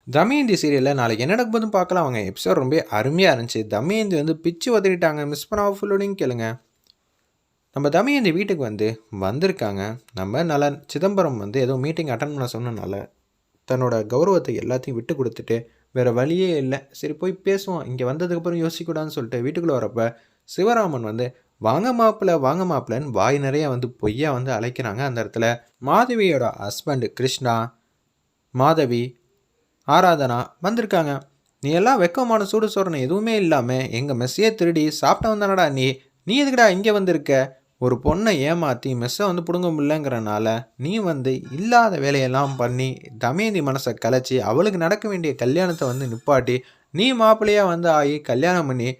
தமயந்தி சீரியலில் நாளைக்கு என்ன நடக்க போதுன்னு பார்க்கலாம். அவங்க எபிசோட் ரொம்ப அருமையாக இருந்துச்சு. தமயந்தி வந்து பிச்சு உதறிட்டாங்க. மிஸ் பண்ணாமல் ஃபுல்லோடையும் கேளுங்க. நம்ம தமயந்தி வீட்டுக்கு வந்திருக்காங்க. நம்ம நலன் சிதம்பரம் ஏதோ மீட்டிங் அட்டன் பண்ண சொன்னனால தன்னோட கௌரவத்தை எல்லாத்தையும் விட்டு கொடுத்துட்டு வேறு வழியே இல்லை, சரி போய் பேசுவோம், இங்கே வந்ததுக்கப்புறம் யோசிக்கூடாதுன்னு சொல்லிட்டு வீட்டுக்குள்ளே வரப்போ சிவராமன் வாங்க மாப்பிள்ளன்னு வாய் நிறைய பொய்யா அழைக்கிறாங்க. அந்த இடத்துல மாதவியோட ஹஸ்பண்ட் கிருஷ்ணா, மாதவி, ஆராதனா வந்திருக்காங்க. நீ எல்லாம் வெக்கமான சூடு சோறனை எதுவுமே இல்லாமல் எங்கள் மெஸ்ஸையே திருடி சாப்பிட்ட வந்தானடா நீ எதுக்குடா இங்கே வந்திருக்க? ஒரு பொண்ணை ஏமாற்றி மெஸ்ஸை பிடுங்க முடியலங்கிறனால நீ இல்லாத வேலையெல்லாம் பண்ணி தமயந்தி மனசை கலைச்சி அவளுக்கு நடக்க வேண்டிய கல்யாணத்தை நிப்பாட்டி நீ மாப்பிள்ளையாக ஆகி கல்யாணம் பண்ணி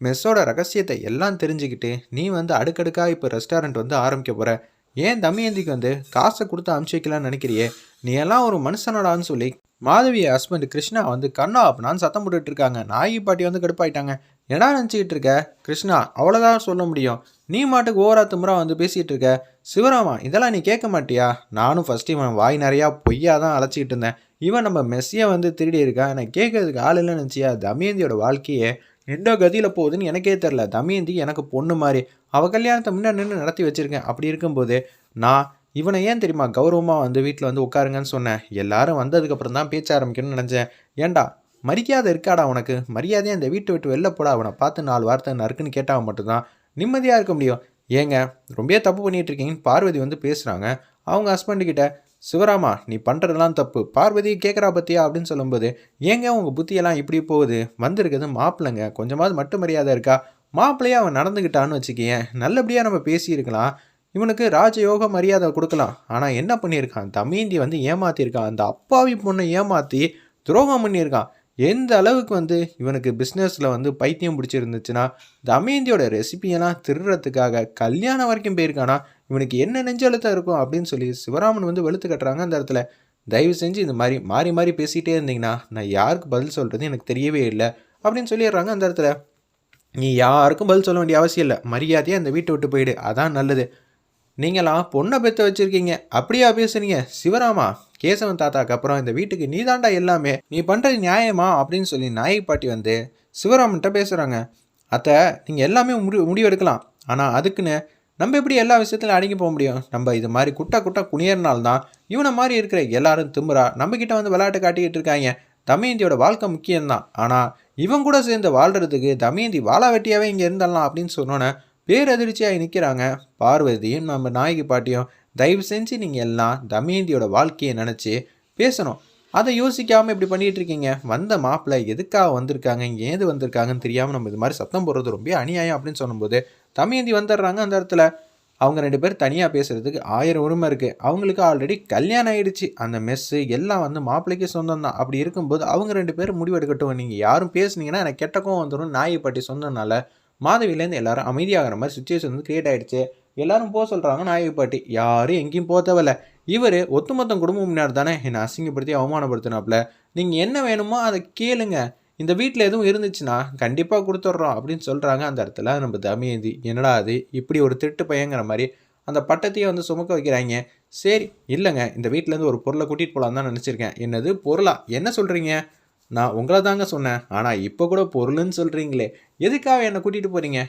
மெஸ்ஸோட ரகசியத்தை எல்லாம் தெரிஞ்சுக்கிட்டு நீ அடுக்கடுக்காக இப்போ ரெஸ்டாரண்ட் ஆரம்பிக்க போகிற. ஏன் தமயந்திக்கு காசை கொடுத்து அனுப்பிச்சி வைக்கலான்னு நினைக்கிறியே? நீ எல்லாம் ஒரு மனுஷனடான்னு சொல்லி மாதவி ஹஸ்பண்ட் கிருஷ்ணா கண்ணா அப்படின்னு சத்தம் போட்டுட்டு இருக்காங்க. நாயகி பாட்டி கடுப்பாயிட்டாங்க. என்ன நினச்சிக்கிட்டு இருக்க கிருஷ்ணா? அவ்வளோதான் சொல்ல முடியும். நீ மாட்டுக்கு ஓரா திமுறா பேசிகிட்டு இருக்க. சிவராமா, இதெல்லாம் நீ கேட்க மாட்டியா? நானும் ஃபஸ்ட்டு இவன் வாய் நிறையா பொய்யா தான் அழைச்சிக்கிட்டு இருந்தேன். இவன் நம்ம மெஸ்ஸியை திருடி இருக்கான். எனக்கு கேட்கறதுக்கு ஆள் இல்லைன்னு நினச்சியா? தமயந்தியோட வாழ்க்கையே எந்த கதியில் போகுதுன்னு எனக்கே தெரில. தமயந்தி எனக்கு பொண்ணு மாதிரி அவள் கல்யாணத்தை முன்னாடி நின்று நடத்தி வச்சுருக்கேன். அப்படி இருக்கும்போது நான் இவனை ஏன் தெரியுமா கௌரவமாக வீட்டில் உட்காருங்கன்னு சொன்னேன். எல்லாரும் வந்ததுக்கப்புறம் தான் பேச்ச ஆரம்பிக்கணும்னு நினச்சேன். ஏன்டா மரியாதை இருக்காடா உனக்கு? மரியாதையாக இந்த வீட்டை விட்டு வெளில போடா. அவனை பார்த்து 4 வார்த்தை நறுக்குன்னு கேட்டால் மட்டும்தான் நிம்மதியாக இருக்க முடியும். ஏங்க ரொம்ப தப்பு பண்ணிகிட்டு இருக்கீங்கன்னு பார்வதி பேசுகிறாங்க அவங்க ஹஸ்பண்டுக்கிட்ட. சிவராமா, நீ பண்ணுறதெல்லாம் தப்பு. பார்வதி கேட்குறா பற்றியா அப்படின்னு சொல்லும்போது, ஏங்க உங்கள் புத்தியெல்லாம் இப்படி போகுது? வந்திருக்கிறது மாப்பிள்ளைங்க, கொஞ்சமாவது மட்டும் மரியாதை இருக்கா? மாப்பிள்ளையாக அவன் நடந்துக்கிட்டான்னு வச்சுக்கேன், நல்லபடியாக நம்ம பேசியிருக்கலாம். இவனுக்கு ராஜயோக மரியாதை கொடுக்கலாம். ஆனால் என்ன பண்ணியிருக்கான்? தமயந்தி ஏமாற்றிருக்கான். அந்த அப்பாவி பொண்ணை ஏமாற்றி துரோகம் பண்ணியிருக்கான். எந்த அளவுக்கு இவனுக்கு பிஸ்னஸில் பைத்தியம் பிடிச்சிருந்துச்சுன்னா தமயந்தியோட ரெசிபியெல்லாம் திருடுறதுக்காக கல்யாணம் வரைக்கும் போயிருக்கானா? இவனுக்கு என்ன நெஞ்சழுத்தம் இருக்கும் அப்படின்னு சொல்லி சிவராமன் வெளுத்து கட்டுறாங்க. அந்த இடத்துல தயவு செஞ்சு இந்த மாதிரி மாறி மாறி பேசிகிட்டே இருந்தீங்கன்னா நான் யாருக்கு பதில் சொல்கிறது எனக்கு தெரியவே இல்லை அப்படின்னு சொல்லிடுறாங்க. அந்த இடத்துல நீ யாருக்கும் பதில் சொல்ல வேண்டிய அவசியம் இல்லை, மரியாதையாக அந்த வீட்டை விட்டு போயிடு, அதான் நல்லது. நீங்களாம் பொண்ணை பெற்ற வச்சுருக்கீங்க, அப்படியா பேசுறீங்க? சிவராமா, கேசவன் தாத்தாக்கு அப்புறம் இந்த வீட்டுக்கு நீ தாண்டா எல்லாமே, நீ பண்ணுறது நியாயமா அப்படின்னு சொல்லி நாயகி பாட்டி சிவராமன்கிட்ட பேசுகிறாங்க. அத்தை, நீங்கள் எல்லாமே முடிவெடுக்கலாம், ஆனால் அதுக்குன்னு நம்ம எப்படி எல்லா விஷயத்துலையும் அடங்கி போக முடியும்? நம்ம இது மாதிரி குட்டா குனியறனால்தான் இவனை மாதிரி இருக்கிற எல்லாரும் திமுறா நம்மக்கிட்ட விளையாட்டு காட்டிக்கிட்டு இருக்காங்க. தமயந்தியோட வாழ்க்கை முக்கியம்தான், ஆனால் இவன் கூட சேர்ந்து வாழ்கிறதுக்கு தமயந்தி வாழா வெட்டியாகவே இங்கே இருந்தலாம் அப்படின்னு சொன்னோன்னே பேரதிர்ச்சியாக நிற்கிறாங்க பார்வதியும் நம்ம நாயகி பாட்டியும். தயவு செஞ்சு நீங்கள் எல்லாம் தமயந்தியோட வாழ்க்கையை நினச்சி பேசணும். அதை யோசிக்காமல் இப்படி பண்ணிகிட்டு இருக்கீங்க. வந்த மாப்பிள்ளை எதுக்காக வந்திருக்காங்க, ஏது வந்திருக்காங்கன்னு தெரியாமல் நம்ம இது மாதிரி சத்தம் போடுறது ரொம்ப அநியாயம் அப்படின்னு சொல்லும்போது தமயந்தி வந்துடுறாங்க. அந்த இடத்துல அவங்க 2 பேர் தனியாக பேசுகிறதுக்கு 1000 உரிமை இருக்குது. அவங்களுக்கு ஆல்ரெடி கல்யாணம் ஆகிடுச்சு. அந்த மெஸ்ஸு எல்லாம் மாப்பிள்ளைக்கு சொந்தம் தான். அப்படி இருக்கும்போது அவங்க 2 பேரும் முடிவெடுக்கட்டும். நீங்கள் யாரும் பேசுனீங்கன்னா எனக்கு கெட்டக்கும் வந்துடும் நாயகி பாட்டி சொன்னதுனால மாதவிலேருந்து எல்லாரும் அமைதியாகிற மாதிரி சுச்சுவேஷன் கிரியேட் ஆகிடுச்சு. எல்லாரும் போக சொல்கிறாங்க நாயகி பாட்டி. யாரும் எங்கேயும் போக தேவையில்ல. இவர் ஒட்டுமொத்த குடும்பம் முன்னாடி தானே என்னை அசிங்கப்படுத்தி அவமானப்படுத்தினாப்புல. நீங்கள் என்ன வேணுமோ அதை கேளுங்க, இந்த வீட்டில் எதுவும் இருந்துச்சுன்னா கண்டிப்பாக கொடுத்துட்றோம் அப்படின்னு சொல்கிறாங்க. அந்த இடத்துல நம்ம தமயந்தி, என்னடா அது இப்படி ஒரு திருட்டு பையங்கிற மாதிரி அந்த பட்டத்தையே சுமக்க வைக்கிறாங்க. சரி இல்லைங்க, இந்த வீட்டிலேருந்து ஒரு பொருளை கூட்டிகிட்டு போகலான்னு தான் நினச்சிருக்கேன். என்னது பொருளா? என்ன சொல்கிறீங்க? நான் உங்களை தாங்க சொன்னேன், ஆனால் இப்போ கூட பொருள்னு சொல்கிறீங்களே, எதுக்காக என்னை கூட்டிகிட்டு போகிறீங்க?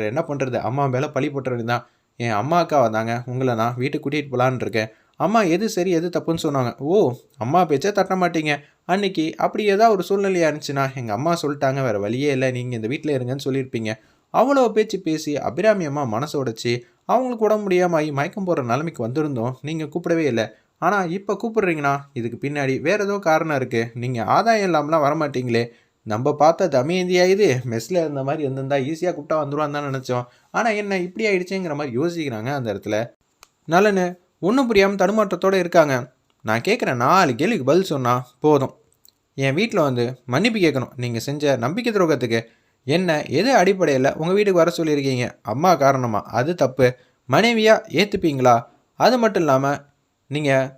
என்ன பண்ணுறது, அம்மா மேலே பழி போட்டுறது தான். என் அம்மா அக்காவை தாங்க உங்களை நான் வீட்டுக்கு கூட்டிகிட்டு போகலான்னு இருக்கேன். அம்மா எது சரி எது தப்புன்னு சொன்னாங்க. ஓ, அம்மா பேச்சே தட்ட மாட்டீங்க. அன்றைக்கி அப்படி ஏதாவது ஒரு சூழ்நிலையாக இருந்துச்சுன்னா எங்கள் அம்மா சொல்லிட்டாங்க, வேறு வழியே இல்லை, நீங்கள் இந்த வீட்டில் இருங்கன்னு சொல்லியிருப்பீங்க. அவ்வளோ பேச்சு பேசி அபிராமி அம்மா மனசை உடைச்சி அவங்களுக்கு உடம்பு முடியாமல் மயக்கம் போகிற நிலைமைக்கு வந்திருந்தோம். நீங்கள் கூப்பிடவே இல்லை. ஆனால் இப்போ கூப்பிட்றீங்கன்னா இதுக்கு பின்னாடி வேறு ஏதோ காரணம் இருக்குது. நீங்கள் ஆதாயம் இல்லாமலாம் வரமாட்டீங்களே. நம்ம பார்த்த தமயந்தியா இது மெஸ்ஸில் இருந்த மாதிரி இருந்திருந்தால் ஈஸியாக கூப்பிட்டா வந்துடுவான்னு தான் நினச்சோம். ஆனால் என்ன இப்படி ஆகிடுச்சுங்கிற மாதிரி யோசிக்கிறாங்க. அந்த இடத்துல நலனு ஒன்றும் புரியாமல் தடுமாற்றத்தோடு இருக்காங்க. நான் கேட்குறேன், 4 கேள்விக்கு பதில் சொன்னால் போதும். என் வீட்டில் மன்னிப்பு கேட்கணும். நீங்கள் செஞ்ச நம்பிக்கை துரோகத்துக்கு என்ன எது அடிப்படையில் உங்கள் வீட்டுக்கு வர சொல்லியிருக்கீங்க? அம்மா காரணமாக, அது தப்பு. மனைவியாக ஏற்றுப்பீங்களா? அது மட்டும் இல்லாமல் நீங்கள்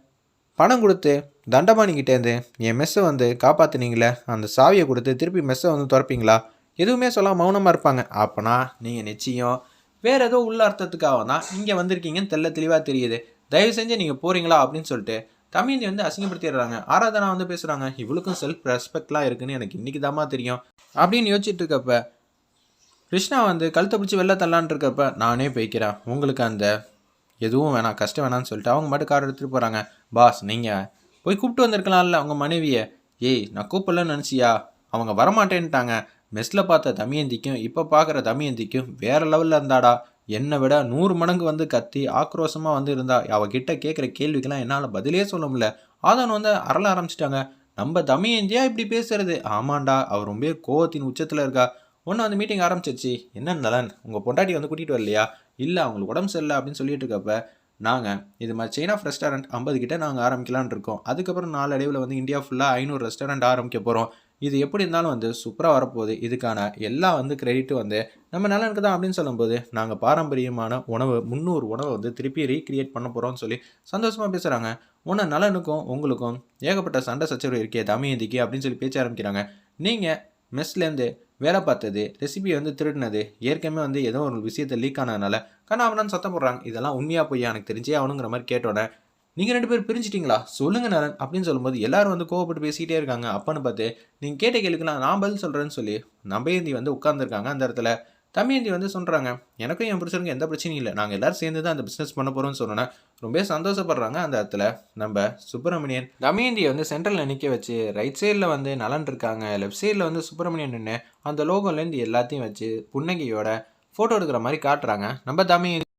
பணம் கொடுத்து தண்டபாணிக்கிட்டேருந்து என் மெஸ்ஸை காப்பாற்றுனீங்களே, அந்த சாவியை கொடுத்து திருப்பி மெஸ்ஸை திறப்பீங்களா? எதுவுமே சொல்ல மௌனமாக இருப்பாங்க. அப்போனா நீங்கள் நிச்சயம் வேறு ஏதோ உள்ள அர்த்தத்துக்காக தான் இங்கே வந்திருக்கீங்கன்னு தெளிவாக தெரியுது. தயவு செஞ்சு நீங்கள் போகிறீங்களா அப்படின்னு சொல்லிட்டு தமயந்தி வந்து அசிங்கப்படுத்திடுறாங்க. ஆராதனா வந்து பேசுகிறாங்க, இவளுக்கும் செல்ஃப் ரெஸ்பெக்ட்லாம் இருக்குன்னு எனக்கு இன்றைக்கி தாம்மா தெரியும் அப்படின்னு யோசிச்சுட்டு இருக்கப்ப கிருஷ்ணா வந்து கழுத்தை பிடிச்சி வெளில தள்ளான்னு இருக்கப்ப நானே போய்க்கிறேன், உங்களுக்கு அந்த எதுவும் வேணாம், கஷ்டம் வேணான்னு சொல்லிட்டு அவங்க மட்டும் கார் எடுத்துகிட்டு போகிறாங்க. பாஸ் நீங்கள் போய் கூப்பிட்டு வந்திருக்கலாம்ல அவங்க மனைவியை. ஏய் நான் கூப்பிடலன்னு நினச்சியா, அவங்க வரமாட்டேன்ட்டாங்க. மெஸ்ஸில் பார்த்த தமயந்திக்கும் இப்போ பார்க்குற தமயந்திக்கும் வேறு லெவலில் இருந்தாடா. என்னை விட 100 மடங்கு வந்து கத்தி ஆக்ரோஷமாக வந்து இருந்தா. அவகிட்ட கேட்குற கேள்விக்கெல்லாம் என்னால் பதிலே சொல்ல முடியல. ஆதவன் வந்து அரள ஆரம்பிச்சிட்டாங்க. நம்ம தமயந்தியா இப்படி பேசுறது? ஆமாண்டா, அவர் ரொம்ப கோவத்தின் உச்சத்தில் இருக்கா. ஒன்று வந்து மீட்டிங் ஆரம்பிச்சிருச்சு. என்ன நலன், உங்கள் பொண்டாட்டி வந்து கூட்டிகிட்டு வரலையா? இல்லை அவங்களுக்கு உடம்பு சரியில்லை அப்படின்னு சொல்லிட்டு இருக்கப்ப நாங்கள் இது மாதிரி செயின் ஆஃப் ரெஸ்டாரண்ட் 50 கிட்ட நாங்கள் ஆரம்பிக்கலான்னு இருக்கோம். அதுக்கப்புறம் நாளடைவில் வந்து இந்தியா ஃபுல்லாக 500 ரெஸ்டாரண்ட் ஆரம்பிக்க போகிறோம். இது எப்படி இருந்தாலும் வந்து சூப்பராக வரப்போகுது. இதுக்கான எல்லா வந்து கிரெடிட்டு வந்து நம்ம நலனுக்கு தான் அப்படின்னு சொல்லும்போது நாங்கள் பாரம்பரியமான உணவு 300 உணவை வந்து திருப்பி ரீக்ரியேட் பண்ண போகிறோம்னு சொல்லி சந்தோஷமாக பேசுகிறாங்க. ஒன்று நலனுக்கும் உங்களுக்கும் ஏகப்பட்ட சண்டை சச்சரவு இருக்கே தமயந்திக்கு அப்படின்னு சொல்லி பேச்ச ஆரம்பிக்கிறாங்க. நீங்கள் மெஸ்லேருந்து வேலை பார்த்தது, ரெசிபி வந்து திருடினது, ஏற்கனவே வந்து ஏதோ ஒரு விஷயத்தை லீக் ஆனதுனால கண்ணாமண்ணான்னு சத்தம் போடுறாங்க. இதெல்லாம் உண்மையாக பொய்யா எனக்கு தெரிஞ்சே ஆகணுங்கிற மாதிரி கேட்டோன்னே, நீங்கள் 2 பேரும் பிரிஞ்சிட்டிங்களா சொல்லுங்க நலன் அப்படின்னு சொல்லும்போது எல்லாரும் வந்து கோவப்பட்டு பேசிக்கிட்டே இருக்காங்க. அப்பன்னு பார்த்து நீங்கள் கேட்ட கேள்விக்கெல்லாம் நான் பதில் சொல்கிறேன்னு சொல்லி தமயந்தி வந்து உட்காந்துருக்காங்க. அந்த இடத்துல தமயந்தி வந்து சொல்கிறாங்க, எனக்கும் என் புருஷனுக்கும் எந்த பிரச்சனையும் இல்லை, நாங்கள் எல்லோரும் சேர்ந்து தான் அந்த பிஸ்னஸ் பண்ண போகிறோம்னு சொன்னோன்னே ரொம்ப சந்தோஷப்படுறாங்க. அந்த இடத்துல நம்ம சுப்பிரமணியன் தமயந்தியை வந்து சென்ட்ரலில் நிற்க வச்சு ரைட் சைடில் வந்து நலன் இருக்காங்க, லெஃப்ட் சைடில் வந்து சுப்பிரமணியன் நின்று அந்த லோகோலேருந்து எல்லாத்தையும் வச்சு புன்னகையோட ஃபோட்டோ எடுக்கிற மாதிரி காட்டுறாங்க நம்ம தமயந்தி.